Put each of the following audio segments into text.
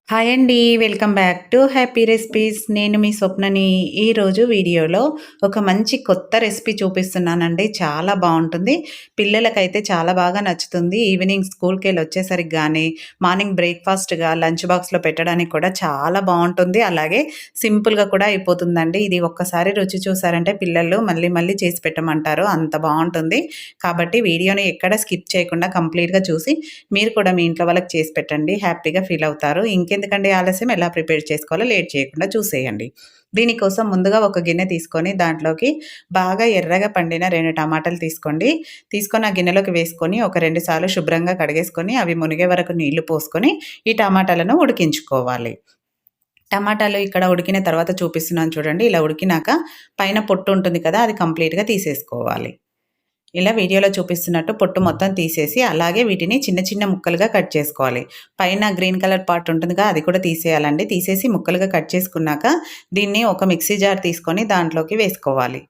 Hi అండి. Welcome back to happy recipes. నేను మీ స్వప్నని. ఈరోజు వీడియోలో ఒక మంచి కొత్త రెసిపీ చూపిస్తున్నానండి. చాలా బావుంటుంది. పిల్లలకైతే చాలా బాగా నచ్చుతుంది. ఈవినింగ్ స్కూల్‌కెళ్ళి వచ్చేసరికి గానీ, మార్నింగ్ బ్రేక్‌ఫాస్ట్‌గా లంచ్ బాక్స్‌లో పెట్టడానికి కూడా చాలా బావుంటుంది. అలాగే సింపుల్‌గా కూడా అయిపోతుందండి. ఇది ఒక్కసారి రుచి చూసారంటే పిల్లలు మళ్ళీ మళ్ళీ చేసి పెట్టమంటారు. అంత బావుంటుంది. కాబట్టి వీడియోని ఎక్కడ స్కిప్ చేయకుండా కంప్లీట్‌గా చూసి మీరు కూడా మీ ఇంట్లో వాళ్ళకి చేసి పెట్టండి. హ్యాపీగా ఫీల్ అవుతారు. ఇంకెందుకండి ఆలస్యం, ఎలా ప్రిపేర్ చేసుకోవాలో లేట్ చేయకుండా చూసేయండి. దీనికోసం ముందుగా ఒక గిన్నె తీసుకొని దాంట్లోకి బాగా ఎర్రగా పండిన 2 టమాటాలు తీసుకోండి. తీసుకొని ఆ గిన్నెలోకి వేసుకొని ఒక 2 సార్లు శుభ్రంగా కడిగేసుకొని అవి మునిగే వరకు నీళ్లు పోసుకొని ఈ టమాటాలను ఉడికించుకోవాలి. టమాటాలు ఇక్కడ ఉడికిన తర్వాత చూపిస్తున్నాను చూడండి. ఇలా ఉడికినాక పైన పొట్టు ఉంటుంది కదా! అది కంప్లీట్‌గా తీసేసుకోవాలి. ఇలా వీడియోలో చూపిస్తున్నట్టు పొట్టు మొత్తం తీసేసి, అలాగే వీటిని చిన్న చిన్న ముక్కలుగా కట్ చేసుకోవాలి. పైన గ్రీన్ కలర్ పార్ట్ ఉంటుందిగా అది కూడా తీసేయాలండి. తీసేసి ముక్కలుగా కట్ చేసుకున్నాక, దీన్ని ఒక మిక్సీ జార్ తీసుకొని దాంట్లోకి వేసుకోవాలి.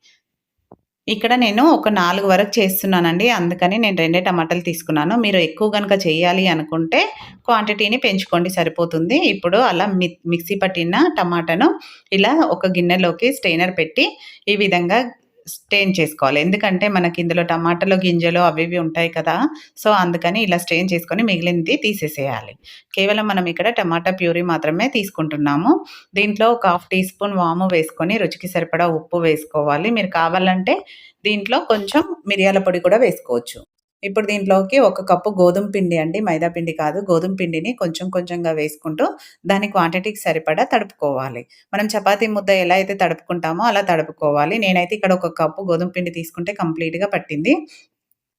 ఇక్కడ నేను ఒక 4 వరకు చేస్తున్నానండి. అందుకని నేను 2 టమాటాలు తీసుకున్నాను. మీరు ఎక్కువ గనుక చేయాలి అనుకుంటే క్వాంటిటీని పెంచుకోండి సరిపోతుంది. ఇప్పుడు అలా మిక్సీ పట్టిన టమాటాను ఇలా ఒక గిన్నెలోకి స్ట్రెయినర్ పెట్టి ఈ విధంగా స్ట్రెయిన్ చేసుకోవాలి. ఎందుకంటే మనకి ఇందులో టమాటాలో గింజలు అవి ఇవి ఉంటాయి కదా! సో, అందుకని ఇలా స్ట్రెయిన్ చేసుకొని మిగిలినది తీసేసేయాలి. కేవలం మనం ఇక్కడ టమాటా ప్యూరీ మాత్రమే తీసుకుంటున్నాము. దీంట్లో ఒక హాఫ్ టీ స్పూన్ వాము వేసుకొని రుచికి సరిపడా ఉప్పు వేసుకోవాలి. మీరు కావాలంటే దీంట్లో కొంచెం మిరియాల పొడి కూడా వేసుకోవచ్చు. ఇప్పుడు దీంట్లోకి ఒక కప్పు గోధుమ పిండి అండి. మైదా పిండి కాదు. గోధుమ పిండిని కొంచెం కొంచెంగా వేసుకుంటూ దాని క్వాంటిటీకి సరిపడా తడుపుకోవాలి. మనం చపాతీ ముద్ద ఎలా అయితే తడుపుకుంటామో అలా తడుపుకోవాలి. నేనైతే ఇక్కడ ఒక కప్పు గోధుమ పిండి తీసుకుంటే కంప్లీట్‌గా పట్టింది.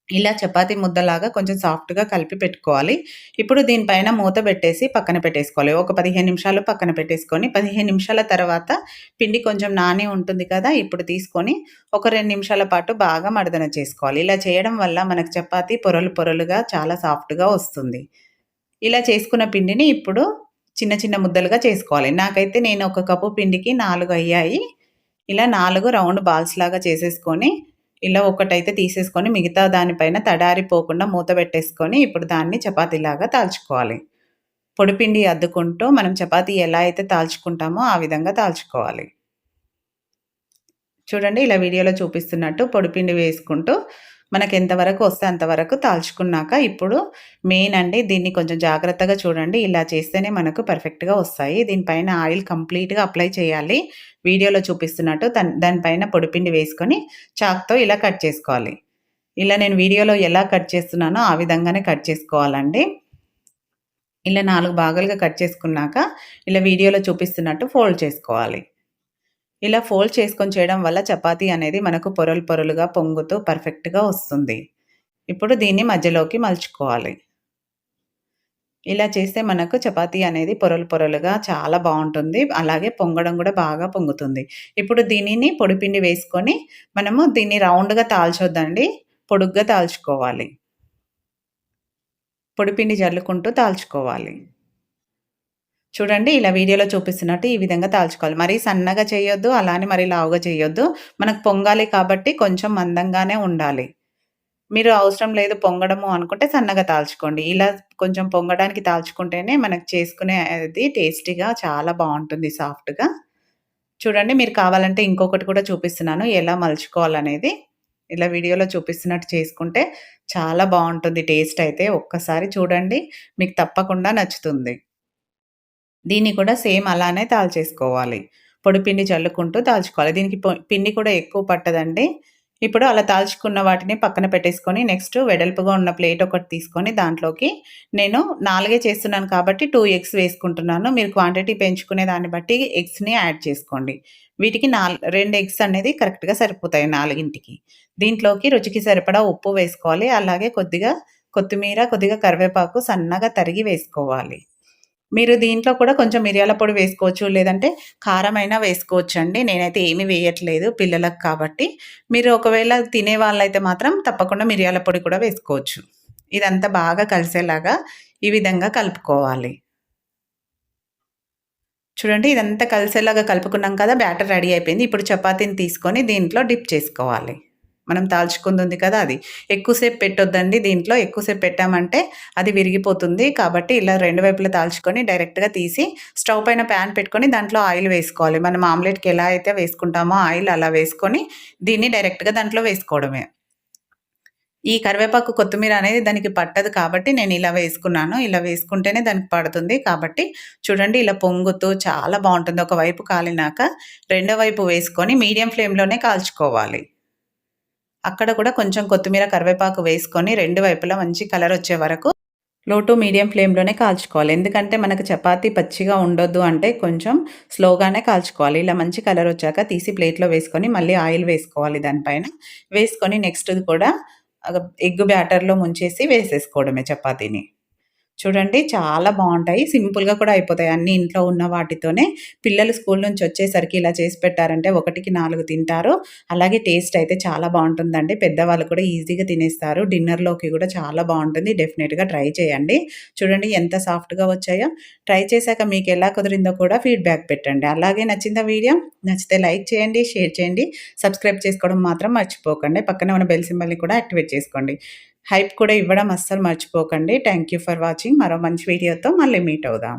ఇలా చపాతీ ముద్దలాగా కొంచెం సాఫ్ట్‌గా కలిపి పెట్టుకోవాలి. ఇప్పుడు దీనిపైన మూత పెట్టేసి పక్కన పెట్టేసుకోవాలి. ఒక 15 నిమిషాలు పక్కన పెట్టేసుకొని, 15 నిమిషాల తర్వాత పిండి కొంచెం నాని ఉంటుంది కదా! ఇప్పుడు తీసుకొని ఒక 2 నిమిషాల పాటు బాగా మడదన చేసుకోవాలి. ఇలా చేయడం వల్ల మనకు చపాతీ పొరలు పొరలుగా చాలా సాఫ్ట్‌గా వస్తుంది. ఇలా చేసుకున్న పిండిని ఇప్పుడు చిన్న చిన్న ముద్దలుగా చేసుకోవాలి. నాకైతే నేను ఒక కప్పు పిండికి 4 అయ్యాయి. ఇలా 4 రౌండ్ బాల్స్ లాగా చేసేసుకొని, ఇలా ఒకటైతే తీసేసుకొని మిగతా దానిపైన తడారిపోకుండా మూత పెట్టేసుకొని, ఇప్పుడు దాన్ని చపాతీలాగా తాల్చుకోవాలి. పొడిపిండి అద్దుకుంటూ మనం చపాతీ ఎలా అయితే తాల్చుకుంటామో ఆ విధంగా తాల్చుకోవాలి. చూడండి ఇలా వీడియోలో చూపిస్తున్నట్టు పొడిపిండి వేసుకుంటూ మనకెంతవరకు వస్తే అంతవరకు తాల్చుకున్నాక ఇప్పుడు మెయిన్ అండి దీన్ని కొంచెం జాగ్రత్తగా చూడండి. ఇలా చేస్తేనే మనకు పర్ఫెక్ట్‌గా వస్తాయి. దీనిపైన ఆయిల్ కంప్లీట్‌గా అప్లై చేయాలి. వీడియోలో చూపిస్తున్నట్టు దానిపైన పొడిపిండి వేసుకొని చాక్‌తో ఇలా కట్ చేసుకోవాలి. ఇలా నేను వీడియోలో ఎలా కట్ చేస్తున్నానో ఆ విధంగానే కట్ చేసుకోవాలండి. ఇలా 4 భాగాలుగా కట్ చేసుకున్నాక ఇలా వీడియోలో చూపిస్తున్నట్టు ఫోల్డ్ చేసుకోవాలి. ఇలా ఫోల్డ్ చేసుకొని చేయడం వల్ల చపాతీ అనేది మనకు పొరలు పొరలుగా పొంగుతూ పర్ఫెక్ట్‌గా వస్తుంది. ఇప్పుడు దీన్ని మధ్యలోకి మలుచుకోవాలి. ఇలా చేస్తే మనకు చపాతీ అనేది పొరలు పొరలుగా చాలా బావుంటుంది. అలాగే పొంగడం గూడా బాగా పొంగుతుంది. ఇప్పుడు దీనిని పొడిపిండి వేసుకొని మనము దీన్ని రౌండ్‌గా తాల్చొద్దండి. పొడుగ్గా తాల్చుకోవాలి. పొడిపిండి జల్లుకుంటూ తాల్చుకోవాలి. చూడండి ఇలా వీడియోలో చూపిస్తున్నట్టు ఈ విధంగా తాల్చుకోవాలి. మరీ సన్నగా చేయొద్దు, అలా అని మరీ లావుగా చేయొద్దు. మనకు పొంగాలి కాబట్టి కొంచెం మందంగానే ఉండాలి. మీరు అవసరం లేదు పొంగడము అనుకుంటే సన్నగా తాల్చుకోండి. ఇలా కొంచెం పొంగడానికి తాల్చుకుంటేనే మనకు చేసుకునేది టేస్టీగా చాలా బావుంటుంది సాఫ్ట్‌గా. చూడండి మీరు కావాలంటే ఇంకొకటి కూడా చూపిస్తున్నాను ఎలా మలుచుకోవాలనేది. ఇలా వీడియోలో చూపిస్తున్నట్టు చేసుకుంటే చాలా బావుంటుంది టేస్ట్ అయితే. ఒక్కసారి చూడండి మీకు తప్పకుండా నచ్చుతుంది. దీన్ని కూడా సేమ్ అలానే తాల్చేసుకోవాలి. పొడిపిండి చల్లుకుంటూ తాల్చుకోవాలి. దీనికి పిండి కూడా ఎక్కువ పట్టదండి. ఇప్పుడు అలా తాల్చుకున్న వాటిని పక్కన పెట్టేసుకొని నెక్స్ట్ వెడల్పుగా ఉన్న ప్లేట్ ఒకటి తీసుకొని దాంట్లోకి నేను 4 చేస్తున్నాను కాబట్టి 2 ఎగ్స్ వేసుకుంటున్నాను. మీరు క్వాంటిటీ పెంచుకునే దాన్ని బట్టి ఎగ్స్‌ని యాడ్ చేసుకోండి. వీటికి 2 ఎగ్స్ అనేది కరెక్ట్‌గా సరిపోతాయి 4కి. దీంట్లోకి రుచికి సరిపడా ఉప్పు వేసుకోవాలి. అలాగే కొద్దిగా కొత్తిమీర, కొద్దిగా కరివేపాకు సన్నగా తరిగి వేసుకోవాలి. మీరు దీంట్లో కూడా కొంచెం మిరియాల పొడి వేసుకోవచ్చు. లేదంటే కారమైనా వేసుకోవచ్చండి. నేనైతే ఏమి వేయట్లేదు పిల్లలకు కాబట్టి. మీరు ఒకవేళ తినే వాళ్ళైతే మాత్రం తప్పకుండా మిరియాల పొడి కూడా వేసుకోవచ్చు. ఇదంతా బాగా కలిసేలాగా ఈ విధంగా కలుపుకోవాలి. చూడండి ఇదంతా కలిసేలాగా కలుపుకున్నాం కదా! బ్యాటర్ రెడీ అయిపోయింది. ఇప్పుడు చపాతీని తీసుకొని దీంట్లో డిప్ చేసుకోవాలి. మనం తాల్చుకుంది ఉంది కదా అది. ఎక్కువసేపు పెట్టొద్దండి దీంట్లో. ఎక్కువసేపు పెట్టామంటే అది విరిగిపోతుంది. కాబట్టి ఇలా 2 వైపులా తాల్చుకొని డైరెక్ట్‌గా తీసి స్టవ్ పైన ప్యాన్ పెట్టుకొని దాంట్లో ఆయిల్ వేసుకోవాలి. మనం ఆమ్లెట్‌కి ఎలా అయితే వేసుకుంటామో ఆయిల్ అలా వేసుకొని దీన్ని డైరెక్ట్‌గా దాంట్లో వేసుకోవడమే. ఈ కరివేపాకు, కొత్తిమీర అనేది దానికి పట్టదు కాబట్టి నేనిలా వేసుకున్నాను. ఇలా వేసుకుంటేనే దానికి పడుతుంది. కాబట్టి చూడండి ఇలా పొంగుతూ చాలా బావుంటుంది. ఒకవైపు కాలినాక రెండో వైపు వేసుకొని మీడియం ఫ్లేమ్‌లోనే కాల్చుకోవాలి. అక్కడ కూడా కొంచెం కొత్తిమీర, కరివేపాకు వేసుకొని 2 వైపులా మంచి కలరొచ్చే వరకు లో టు మీడియం ఫ్లేమ్‌లోనే కాల్చుకోవాలి. ఎందుకంటే మనకు చపాతీ పచ్చిగా ఉండొద్దు అంటే కొంచెం స్లోగానే కాల్చుకోవాలి. ఇలా మంచి కలరొచ్చాక తీసి ప్లేట్‌లో వేసుకొని మళ్ళీ ఆయిల్ వేసుకోవాలి దానిపైన. వేసుకొని నెక్స్ట్‌ది కూడా ఎగ్ బ్యాటర్‌లో ముంచేసి వేసేసుకోవడమే చపాతీని. చూడండి చాలా బావుంటాయి. సింపుల్‌గా కూడా అయిపోతాయి. అన్నీ ఇంట్లో ఉన్న వాటితోనే. పిల్లలు స్కూల్ నుంచి వచ్చేసరికి ఇలా చేసి పెట్టారంటే ఒకటికి 4 తింటారు. అలాగే టేస్ట్ అయితే చాలా బావుంటుందండి. పెద్దవాళ్ళు కూడా ఈజీగా తినేస్తారు. డిన్నర్‌లోకి కూడా చాలా బావుంటుంది. డెఫినిట్‌గా ట్రై చేయండి. చూడండి ఎంత సాఫ్ట్‌గా వచ్చాయో. ట్రై చేశాక మీకెలా కుదిరిందో కూడా ఫీడ్‌బ్యాక్ పెట్టండి. అలాగే నచ్చిందా వీడియో? నచ్చితే లైక్ చేయండి, షేర్ చేయండి. సబ్స్క్రైబ్ చేసుకోవడం మాత్రం మర్చిపోకండి. పక్కనే ఉన్న బెల్ సింబల్‌ని కూడా యాక్టివేట్ చేసుకోండి. హైప్ కూడా ఇవ్వడం అస్సలు మర్చిపోకండి. Thank you for watching. మరో మంచి వీడియోతో మళ్ళీ మీట్ అవుదాం.